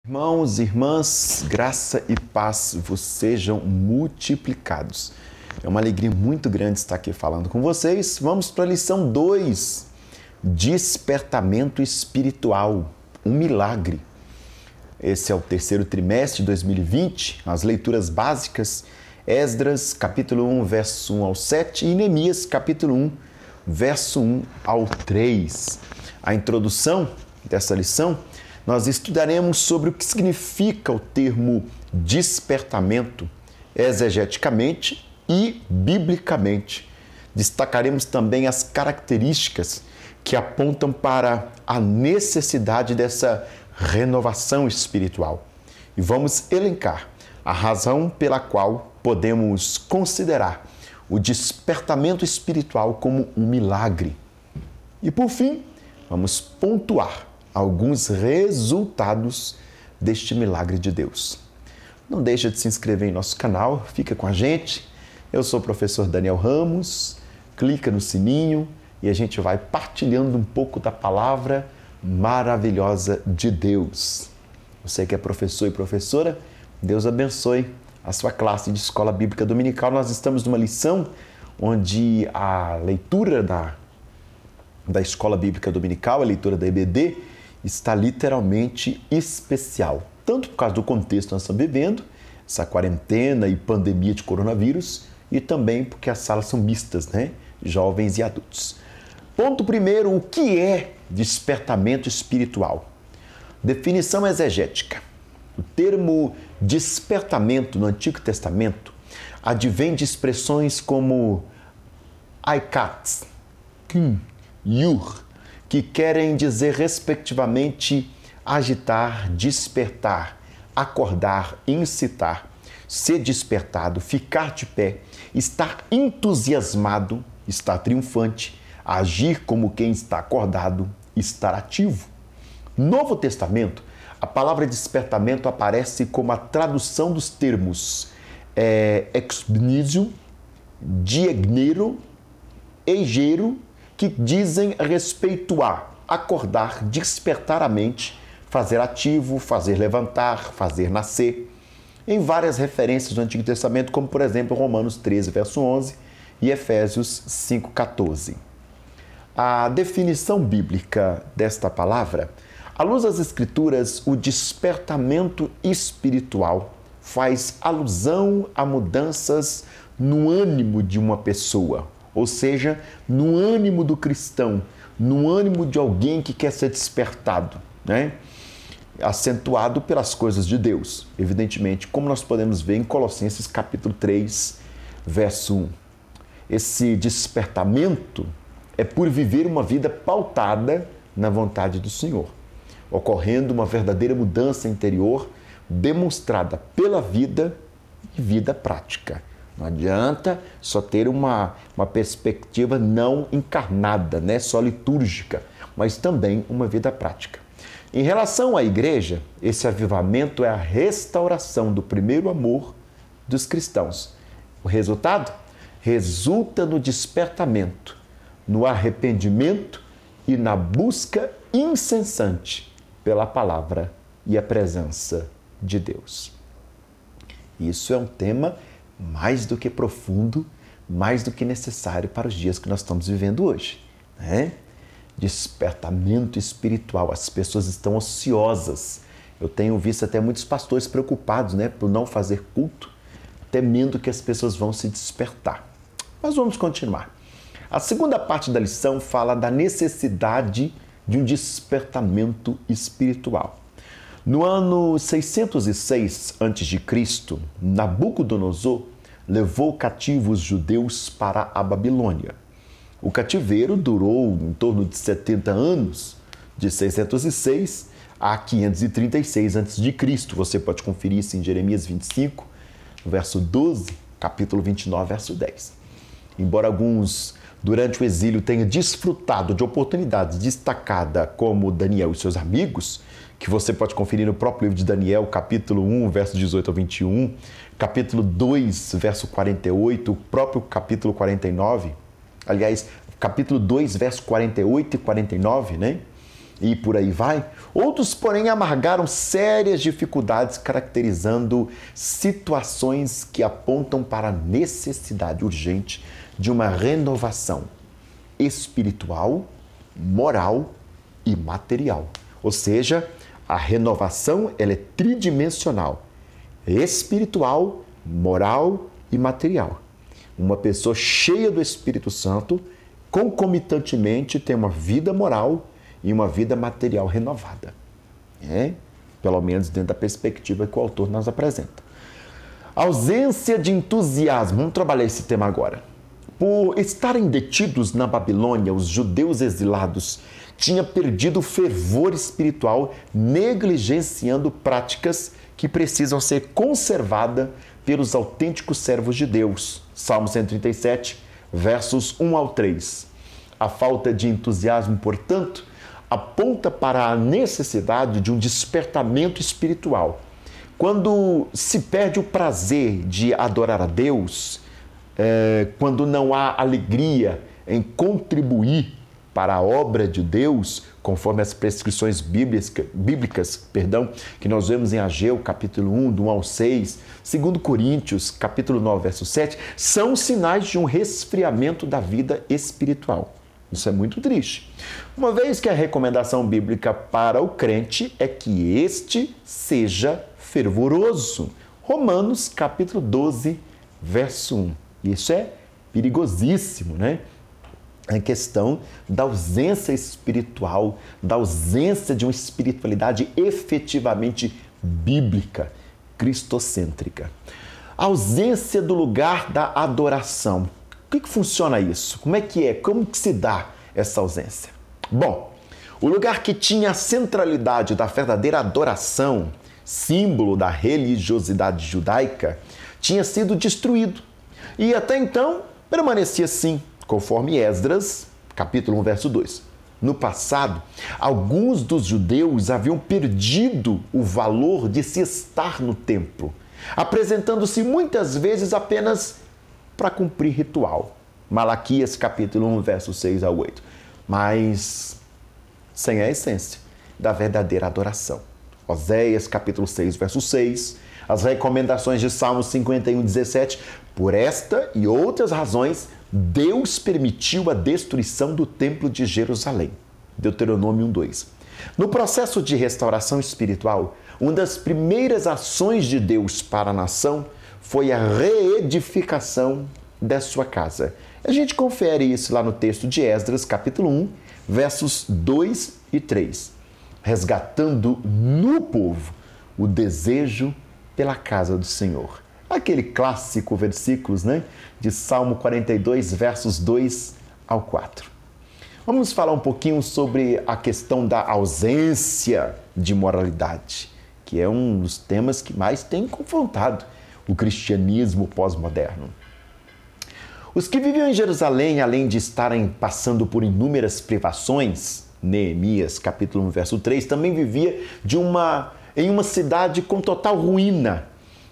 Irmãos e irmãs, graça e paz vos sejam multiplicados. É uma alegria muito grande estar aqui falando com vocês. Vamos para a lição 2, despertamento espiritual, um milagre. Esse é o terceiro trimestre de 2020, as leituras básicas, Esdras, capítulo 1, verso 1 ao 7 e Neemias, capítulo 1, verso 1 ao 3. A introdução dessa lição, nós estudaremos sobre o que significa o termo despertamento exegeticamente e biblicamente. Destacaremos também as características que apontam para a necessidade dessa renovação espiritual. E vamos elencar a razão pela qual podemos considerar o despertamento espiritual como um milagre. E por fim, vamos pontuar alguns resultados deste milagre de Deus. Não deixa de se inscrever em nosso canal, fica com a gente. Eu sou o professor Daniel Ramos, clica no sininho e a gente vai partilhando um pouco da palavra maravilhosa de Deus. Você que é professor e professora, Deus abençoe a sua classe de Escola Bíblica Dominical. Nós estamos numa lição onde a leitura da Escola Bíblica Dominical, a leitura da EBD, está literalmente especial. Tanto por causa do contexto que nós estamos vivendo, essa quarentena e pandemia de coronavírus, e também porque as salas são mistas, né? Jovens e adultos. Ponto primeiro, o que é despertamento espiritual? Definição exegética. O termo despertamento no Antigo Testamento advém de expressões como aikats, yur, que querem dizer respectivamente agitar, despertar, acordar, incitar, ser despertado, ficar de pé, estar entusiasmado, estar triunfante, agir como quem está acordado, estar ativo. No Novo Testamento, a palavra despertamento aparece como a tradução dos termos exbnizio, diegnero, eigero, que dizem respeito a acordar, despertar a mente, fazer ativo, fazer levantar, fazer nascer, em várias referências do Antigo Testamento, como por exemplo Romanos 13, verso 11 e Efésios 5, 14. A definição bíblica desta palavra, à luz das Escrituras, o despertamento espiritual faz alusão a mudanças no ânimo de uma pessoa, ou seja, no ânimo do cristão, no ânimo de alguém que quer ser despertado, né? Acentuado pelas coisas de Deus, evidentemente, como nós podemos ver em Colossenses capítulo 3, verso 1. Esse despertamento é por viver uma vida pautada na vontade do Senhor, ocorrendo uma verdadeira mudança interior demonstrada pela vida e vida prática. Não adianta só ter uma perspectiva não encarnada, né? Só litúrgica, mas também uma vida prática. Em relação à igreja, esse avivamento é a restauração do primeiro amor dos cristãos. O resultado? Resulta no despertamento, no arrependimento e na busca incessante pela palavra e a presença de Deus. Isso é um tema mais do que profundo, mais do que necessário para os dias que nós estamos vivendo hoje, né? Despertamento espiritual, as pessoas estão ociosas. Eu tenho visto até muitos pastores preocupados, né, por não fazer culto, temendo que as pessoas vão se despertar. Mas vamos continuar. A segunda parte da lição fala da necessidade de um despertamento espiritual. No ano 606 a.C., Nabucodonosor levou cativos judeus para a Babilônia. O cativeiro durou em torno de 70 anos, de 606 a 536 a.C. Você pode conferir isso em Jeremias 25, verso 12, capítulo 29, verso 10. Embora alguns, durante o exílio, tenham desfrutado de oportunidades destacadas como Daniel e seus amigos, que você pode conferir no próprio livro de Daniel, capítulo 1, verso 18 ao 21, capítulo 2, verso 48, o próprio capítulo 49, aliás, capítulo 2, verso 48 e 49, né? e por aí vai. Outros, porém, amargaram sérias dificuldades, caracterizando situações que apontam para a necessidade urgente de uma renovação espiritual, moral e material. Ou seja, a renovação ela é tridimensional, espiritual, moral e material. Uma pessoa cheia do Espírito Santo, concomitantemente, tem uma vida moral e uma vida material renovada. Pelo menos dentro da perspectiva que o autor nos apresenta. Ausência de entusiasmo. Vamos trabalhar esse tema agora. Por estarem detidos na Babilônia, os judeus exilados tinham perdido o fervor espiritual, negligenciando práticas que precisam ser conservadas pelos autênticos servos de Deus. Salmo 137, versos 1 ao 3. A falta de entusiasmo, portanto, aponta para a necessidade de um despertamento espiritual. Quando se perde o prazer de adorar a Deus, quando não há alegria em contribuir para a obra de Deus, conforme as prescrições bíblicas, que nós vemos em Ageu, capítulo 1, do 1 ao 6, 2 Coríntios, capítulo 9, verso 7, são sinais de um resfriamento da vida espiritual. Isso é muito triste. Uma vez que a recomendação bíblica para o crente é que este seja fervoroso. Romanos, capítulo 12, verso 1. Isso é perigosíssimo, né? A questão da ausência espiritual, da ausência de uma espiritualidade efetivamente bíblica, cristocêntrica. A ausência do lugar da adoração. Como que funciona isso? Como é que é? Como que se dá essa ausência? Bom, o lugar que tinha a centralidade da verdadeira adoração, símbolo da religiosidade judaica, tinha sido destruído. E até então permanecia assim, conforme Esdras, capítulo 1, verso 2. No passado, alguns dos judeus haviam perdido o valor de se estar no templo, apresentando-se muitas vezes apenas para cumprir ritual. Malaquias, capítulo 1, verso 6 ao 8. Mas sem a essência da verdadeira adoração. Oséias, capítulo 6, verso 6. As recomendações de Salmo 51, 17. Por esta e outras razões, Deus permitiu a destruição do templo de Jerusalém. Deuteronômio 1, 2. No processo de restauração espiritual, uma das primeiras ações de Deus para a nação foi a reedificação da sua casa. A gente confere isso lá no texto de Esdras, capítulo 1, versos 2 e 3. Resgatando no povo o desejo pela casa do Senhor. Aquele clássico versículos, de Salmo 42, versos 2 ao 4. Vamos falar um pouquinho sobre a questão da ausência de moralidade, que é um dos temas que mais tem confrontado o cristianismo pós-moderno. Os que viviam em Jerusalém, além de estarem passando por inúmeras privações, Neemias, capítulo 1, verso 3, também vivia em uma cidade com total ruína.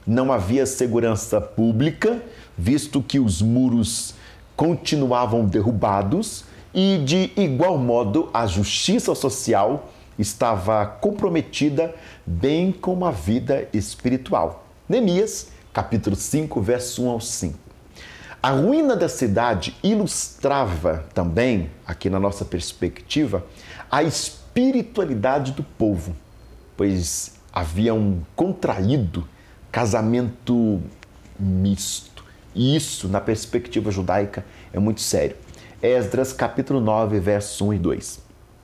Não havia segurança pública, visto que os muros continuavam derrubados e, de igual modo, a justiça social estava comprometida, bem como a vida espiritual. Neemias, capítulo 5, verso 1 ao 5. A ruína da cidade ilustrava também, aqui na nossa perspectiva, a espiritualidade do povo, pois havia um contraído casamento misto. E isso, na perspectiva judaica, é muito sério. Esdras, capítulo 9, versos 1 e 2.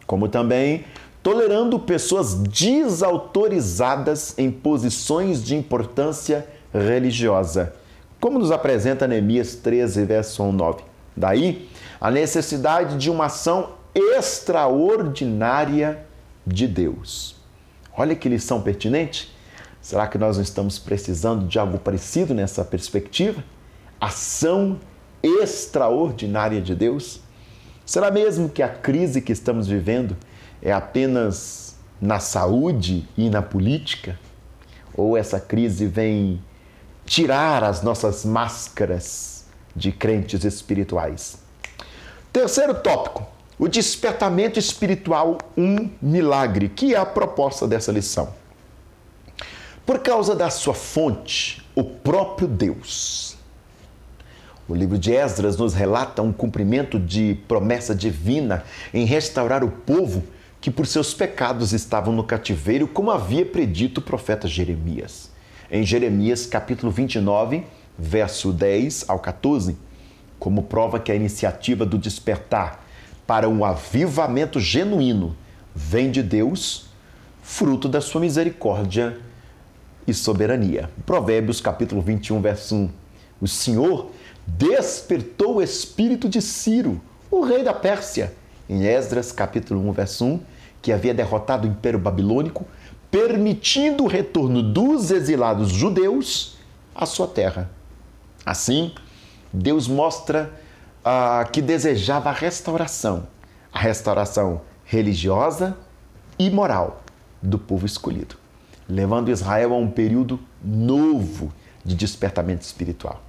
Como também tolerando pessoas desautorizadas em posições de importância religiosa, como nos apresenta Neemias 13, verso 1 9. Daí, a necessidade de uma ação extraordinária de Deus. Olha que lição pertinente. Será que nós não estamos precisando de algo parecido nessa perspectiva? Ação extraordinária de Deus? Será mesmo que a crise que estamos vivendo é apenas na saúde e na política? Ou essa crise vem tirar as nossas máscaras de crentes espirituais? Terceiro tópico, O despertamento espiritual, um milagre, que é a proposta dessa lição. Por causa da sua fonte, o próprio Deus. O livro de Esdras nos relata um cumprimento de promessa divina em restaurar o povo que por seus pecados estavam no cativeiro, como havia predito o profeta Jeremias. Em Jeremias capítulo 29, verso 10 ao 14, como prova que a iniciativa do despertar para um avivamento genuíno vem de Deus, fruto da sua misericórdia e soberania. Provérbios capítulo 21, verso 1. O Senhor despertou o espírito de Ciro, o rei da Pérsia, em Esdras capítulo 1, verso 1, que havia derrotado o Império Babilônico, permitindo o retorno dos exilados judeus à sua terra. Assim, Deus mostra que desejava a restauração religiosa e moral do povo escolhido, levando Israel a um período novo de despertamento espiritual.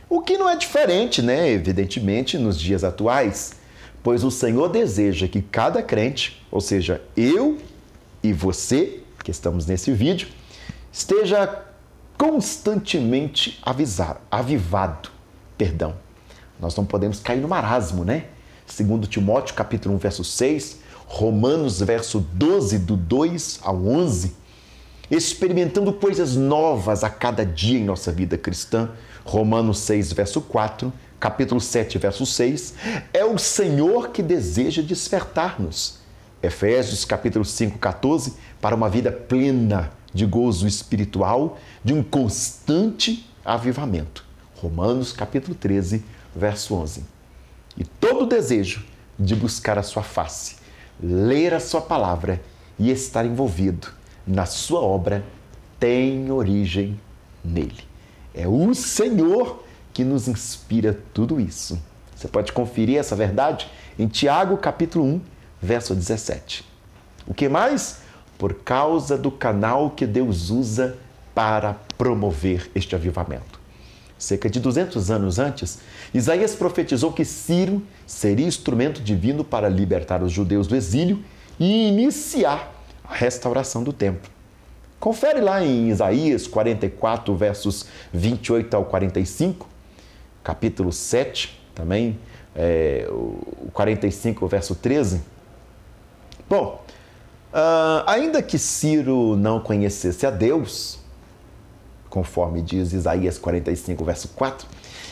O que não é diferente, evidentemente, nos dias atuais, pois o Senhor deseja que cada crente, ou seja, eu e você, que estamos nesse vídeo, esteja constantemente avivado. Nós não podemos cair no marasmo, Segundo Timóteo, capítulo 1, verso 6, Romanos, verso 12, do 2 ao 11, experimentando coisas novas a cada dia em nossa vida cristã. Romanos 6, verso 4, capítulo 7, verso 6, é o Senhor que deseja despertar-nos. Efésios, capítulo 5, 14, para uma vida plena de gozo espiritual, de um constante avivamento. Romanos, capítulo 13, verso 11. E todo o desejo de buscar a sua face, ler a sua palavra e estar envolvido na sua obra tem origem nele. É o Senhor que nos inspira tudo isso. Você pode conferir essa verdade em Tiago, capítulo 1, verso 17. O que mais? Por causa do canal que Deus usa para promover este avivamento. Cerca de 200 anos antes, Isaías profetizou que Ciro seria instrumento divino para libertar os judeus do exílio e iniciar a restauração do templo. Confere lá em Isaías 44, versos 28 ao 45, capítulo 7, também, o 45, verso 13. Bom, ainda que Ciro não conhecesse a Deus, conforme diz Isaías 45, verso 4,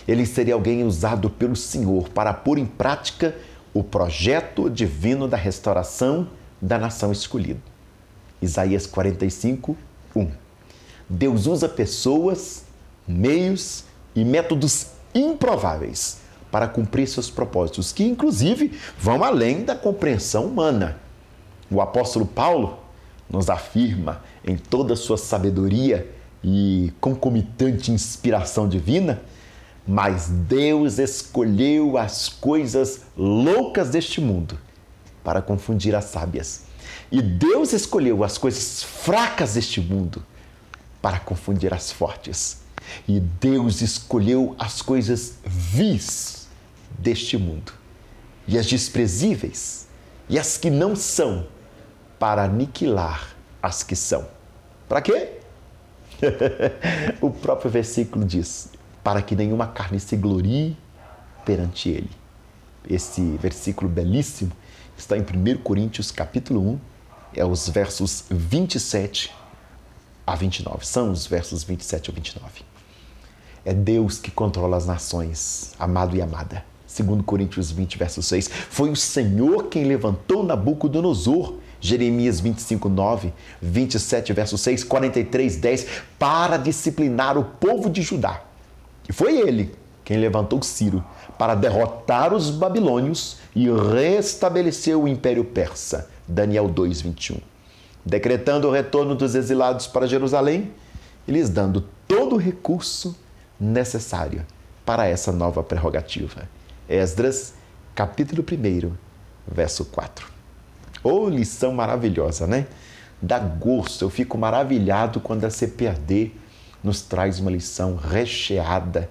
ele seria alguém usado pelo Senhor para pôr em prática o projeto divino da restauração da nação escolhida. Isaías 45, 1. Deus usa pessoas, meios e métodos improváveis para cumprir seus propósitos, que inclusive vão além da compreensão humana. O apóstolo Paulo nos afirma em toda a sua sabedoria e concomitante inspiração divina, mas Deus escolheu as coisas loucas deste mundo para confundir as sábias. E Deus escolheu as coisas fracas deste mundo para confundir as fortes. E Deus escolheu as coisas vis deste mundo e as desprezíveis e as que não são para aniquilar as que são. Para quê? O próprio versículo diz, para que nenhuma carne se glorie perante ele. Esse versículo belíssimo está em 1 Coríntios, capítulo 1, os versos 27 a 29. São os versos 27 a 29. É Deus que controla as nações, amado e amada. 2 Coríntios 20, verso 6. Foi o Senhor quem levantou Nabucodonosor, Jeremias 25, 9, 27, verso 6, 43, 10, para disciplinar o povo de Judá. E foi ele quem levantou Ciro para derrotar os babilônios e restabelecer o Império Persa. Daniel 2, 21. Decretando o retorno dos exilados para Jerusalém e lhes dando todo o recurso necessário para essa nova prerrogativa. Esdras, capítulo 1, verso 4. Lição maravilhosa, Dá gosto, eu fico maravilhado quando a CPAD nos traz uma lição recheada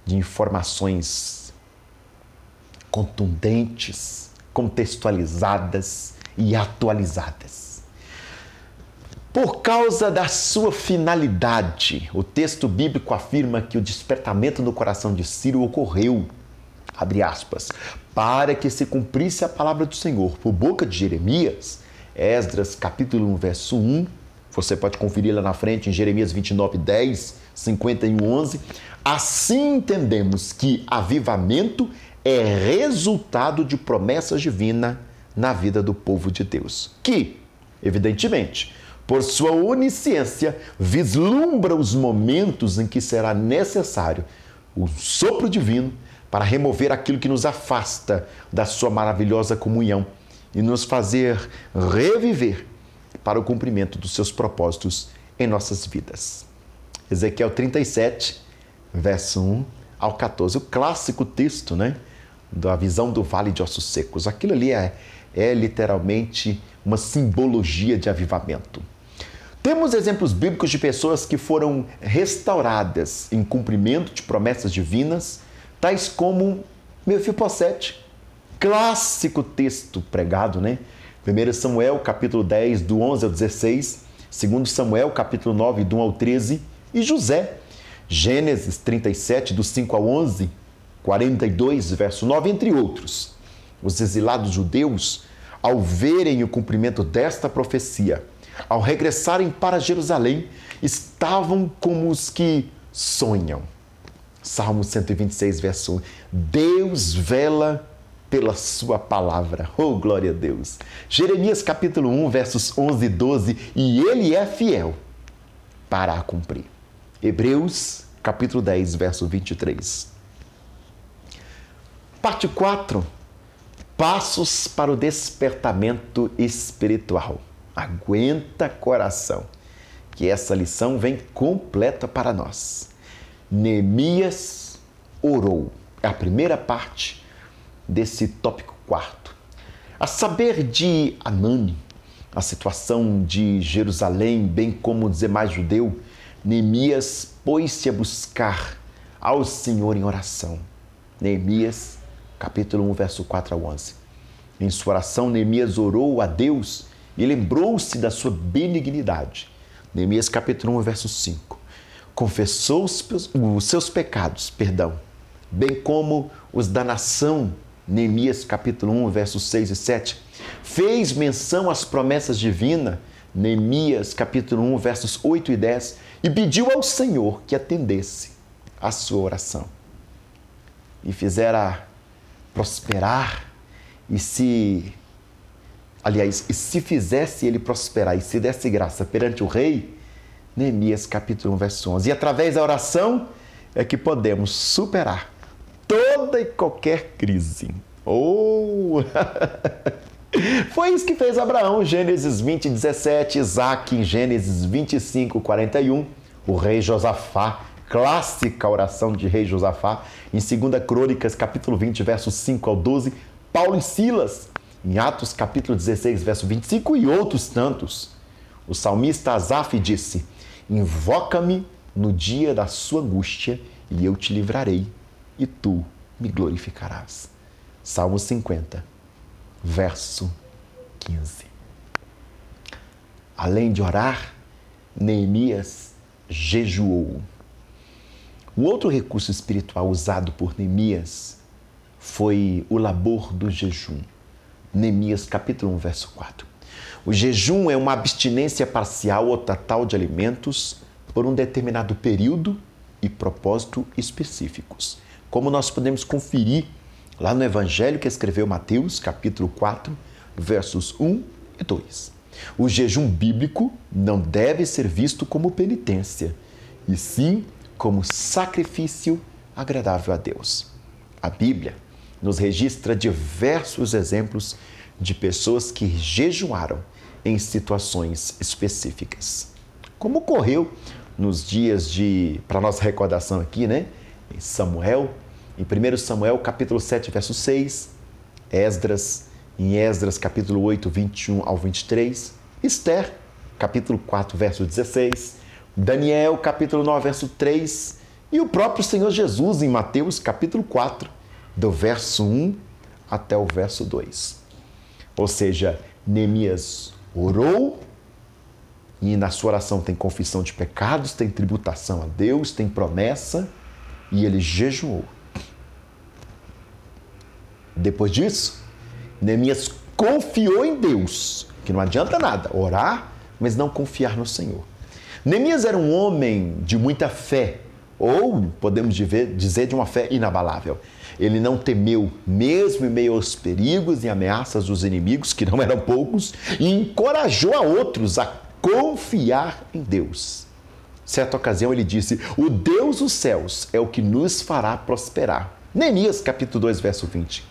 de informações contundentes, contextualizadas e atualizadas. Por causa da sua finalidade, o texto bíblico afirma que o despertamento no coração de Ciro ocorreu, abre aspas, para que se cumprisse a palavra do Senhor por boca de Jeremias, Esdras capítulo 1, verso 1, você pode conferir lá na frente em Jeremias 29, 10, 51, 11. Assim entendemos que avivamento é resultado de promessas divinas na vida do povo de Deus, que, evidentemente, por sua onisciência, vislumbra os momentos em que será necessário o sopro divino para remover aquilo que nos afasta da sua maravilhosa comunhão e nos fazer reviver para o cumprimento dos seus propósitos em nossas vidas. Ezequiel 37, verso 1 ao 14, o clássico texto, né, da visão do vale de ossos secos. Aquilo ali é literalmente uma simbologia de avivamento. Temos exemplos bíblicos de pessoas que foram restauradas em cumprimento de promessas divinas, tais como Mefibosete, clássico texto pregado, né? 1 Samuel, capítulo 10, do 11 ao 16, 2 Samuel, capítulo 9, do 1 ao 13, e José, Gênesis 37, do 5 ao 11, 42, verso 9, entre outros. Os exilados judeus, ao verem o cumprimento desta profecia, ao regressarem para Jerusalém, estavam como os que sonham. Salmo 126, verso 1. Deus vela pela sua palavra. Oh, glória a Deus. Jeremias capítulo 1, versos 11 e 12. E ele é fiel para a cumprir. Hebreus capítulo 10, verso 23. Parte 4. Passos para o despertamento espiritual. Aguenta coração, que essa lição vem completa para nós. Neemias orou. É a primeira parte desse tópico 4. A saber de Anani, a situação de Jerusalém, bem como os demais judeus, Neemias pôs-se a buscar ao Senhor em oração. Neemias, capítulo 1, verso 4 ao 11. Em sua oração, Neemias orou a Deus e lembrou-se da sua benignidade. Neemias capítulo 1, verso 5. Confessou os seus pecados, bem como os da nação. Neemias capítulo 1, versos 6 e 7. Fez menção às promessas divinas. Neemias capítulo 1, versos 8 e 10. E pediu ao Senhor que atendesse a sua oração. E fizera prosperar e se fizesse ele prosperar e se desse graça perante o rei, Neemias capítulo 1, verso 11. E através da oração é que podemos superar toda e qualquer crise. Oh! Foi isso que fez Abraão, Gênesis 20, 17, Isaac, em Gênesis 25, 41, o rei Josafá, clássica oração de rei Josafá, em 2 Crônicas, capítulo 20, versos 5 ao 12, Paulo e Silas, em Atos capítulo 16, verso 25 e outros tantos. O salmista Asaf disse: invoca-me no dia da sua angústia e eu te livrarei e tu me glorificarás. Salmo 50, verso 15. Além de orar, Neemias jejuou. O outro recurso espiritual usado por Neemias foi o labor do jejum. Neemias capítulo 1, verso 4. O jejum é uma abstinência parcial ou total de alimentos por um determinado período e propósito específicos, como nós podemos conferir lá no Evangelho que escreveu Mateus, capítulo 4, versos 1 e 2. O jejum bíblico não deve ser visto como penitência, e sim como sacrifício agradável a Deus. A Bíblia nos registra diversos exemplos de pessoas que jejuaram em situações específicas. Como ocorreu nos dias para nossa recordação aqui, né? Em Samuel, em 1 Samuel, capítulo 7, verso 6, Esdras, em Esdras, capítulo 8, 21 ao 23, Esther, capítulo 4, verso 16, Daniel, capítulo 9, verso 3, e o próprio Senhor Jesus, em Mateus, capítulo 4, do verso 1 até o verso 2. Ou seja, Neemias orou, e na sua oração tem confissão de pecados, tem tributação a Deus, tem promessa, e ele jejuou. Depois disso, Neemias confiou em Deus, que não adianta nada orar, mas não confiar no Senhor. Neemias era um homem de muita fé, ou podemos dizer de uma fé inabalável. Ele não temeu, mesmo em meio aos perigos e ameaças dos inimigos, que não eram poucos, e encorajou a outros a confiar em Deus. Certa ocasião ele disse: o Deus dos céus é o que nos fará prosperar. Neemias capítulo 2, verso 20.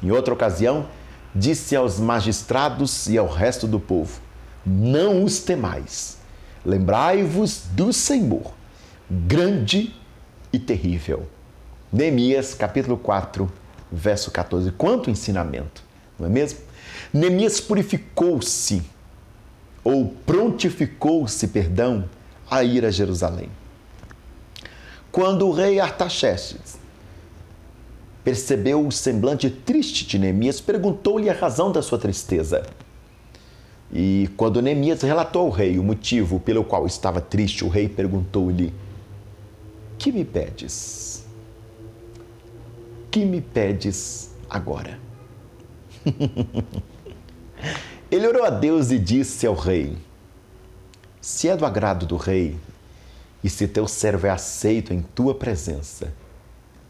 Em outra ocasião, disse aos magistrados e ao resto do povo: não os temais, lembrai-vos do Senhor, grande e terrível. Neemias capítulo 4, verso 14. Quanto ensinamento, não é mesmo? Neemias purificou-se, ou prontificou-se, a ir a Jerusalém. Quando o rei Artaxerxes percebeu o semblante triste de Neemias, perguntou-lhe a razão da sua tristeza. E quando Neemias relatou ao rei o motivo pelo qual estava triste, o rei perguntou-lhe: que me pedes? Que me pedes agora? Ele orou a Deus e disse ao rei: se é do agrado do rei, e se teu servo é aceito em tua presença,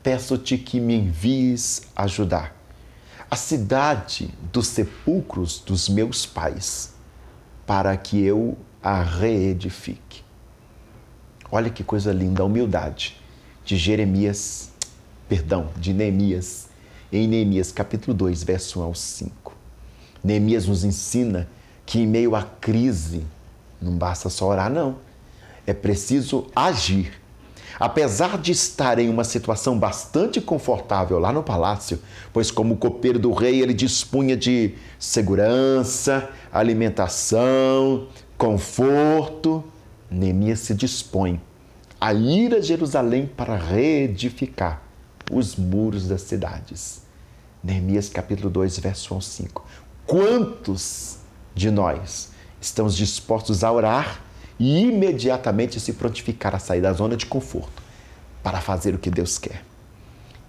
peço-te que me envies ajudar a cidade dos sepulcros dos meus pais, para que eu a reedifique. Olha que coisa linda a humildade de Neemias, em Neemias capítulo 2, verso 1 ao 5. Neemias nos ensina que em meio à crise não basta só orar, não. É preciso agir. Apesar de estar em uma situação bastante confortável lá no palácio, pois como copeiro do rei ele dispunha de segurança, alimentação, conforto, Neemias se dispõe a ir a Jerusalém para reedificar os muros das cidades. Neemias capítulo 2, verso 1 ao 5. Quantos de nós estamos dispostos a orar e imediatamente se prontificar a sair da zona de conforto para fazer o que Deus quer?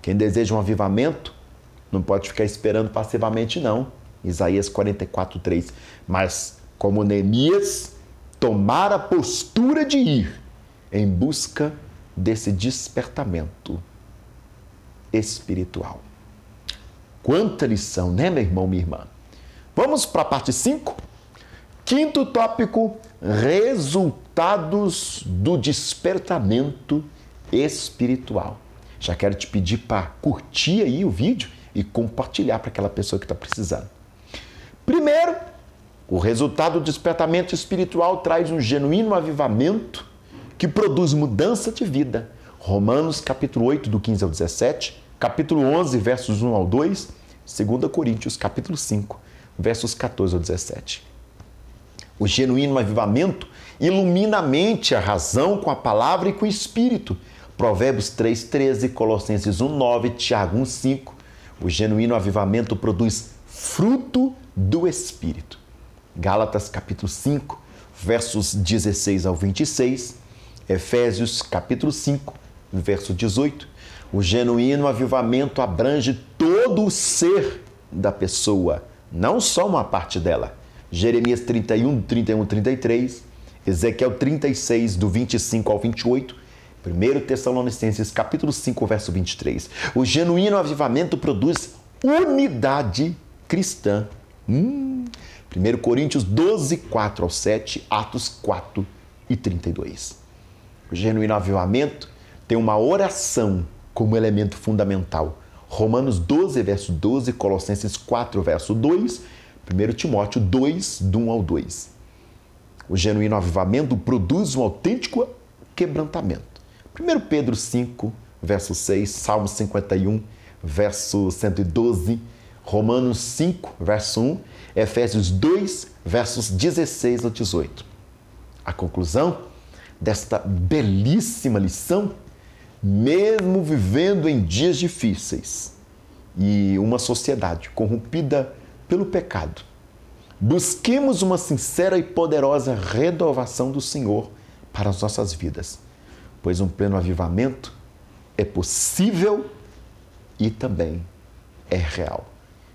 Quem deseja um avivamento não pode ficar esperando passivamente, não. Isaías 44, 3. Mas, como Neemias, tomar a postura de ir em busca desse despertamento espiritual. Quanta lição, né, meu irmão, minha irmã? Vamos para a parte 5? Quinto tópico: resultados do despertamento espiritual. Já quero te pedir para curtir aí o vídeo e compartilhar para aquela pessoa que está precisando. Primeiro, o resultado do despertamento espiritual traz um genuíno avivamento que produz mudança de vida. Romanos capítulo 8, do 15 ao 17, capítulo 11, versos 1 ao 2, 2 Coríntios capítulo 5, versos 14 ao 17. O genuíno avivamento ilumina a mente, a razão com a palavra e com o espírito. Provérbios 3, 13, Colossenses 1, 9, Tiago 1, 5. O genuíno avivamento produz fruto do espírito. Gálatas capítulo 5, versos 16 ao 26. Efésios capítulo 5, verso 18. O genuíno avivamento abrange todo o ser da pessoa, não só uma parte dela. Jeremias 31, 31, 33, Ezequiel 36, do 25 ao 28, 1 Tessalonicenses capítulo 5, verso 23. O genuíno avivamento produz unidade cristã. 1 Coríntios 12, 4 ao 7, Atos 4 e 32. O genuíno avivamento tem uma oração como elemento fundamental. Romanos 12, verso 12, Colossenses 4, verso 2, 1 Timóteo 2, do 1 ao 2. O genuíno avivamento produz um autêntico quebrantamento. 1 Pedro 5, verso 6, Salmo 51, verso 112, Romanos 5, verso 1, Efésios 2, versos 16 ao 18. A conclusão desta belíssima lição: mesmo vivendo em dias difíceis e uma sociedade corrompida pelo pecado, Busquemos uma sincera e poderosa renovação do Senhor para as nossas vidas, pois um pleno avivamento é possível e também é real.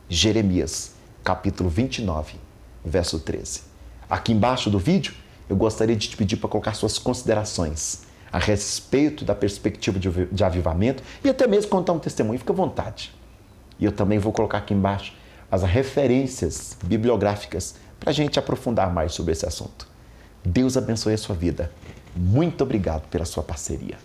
Jeremias, capítulo 29, verso 13. Aqui embaixo do vídeo, eu gostaria de te pedir para colocar suas considerações a respeito da perspectiva de avivamento e até mesmo contar um testemunho, fica à vontade. E eu também vou colocar aqui embaixo as referências bibliográficas para a gente aprofundar mais sobre esse assunto. Deus abençoe a sua vida. Muito obrigado pela sua parceria.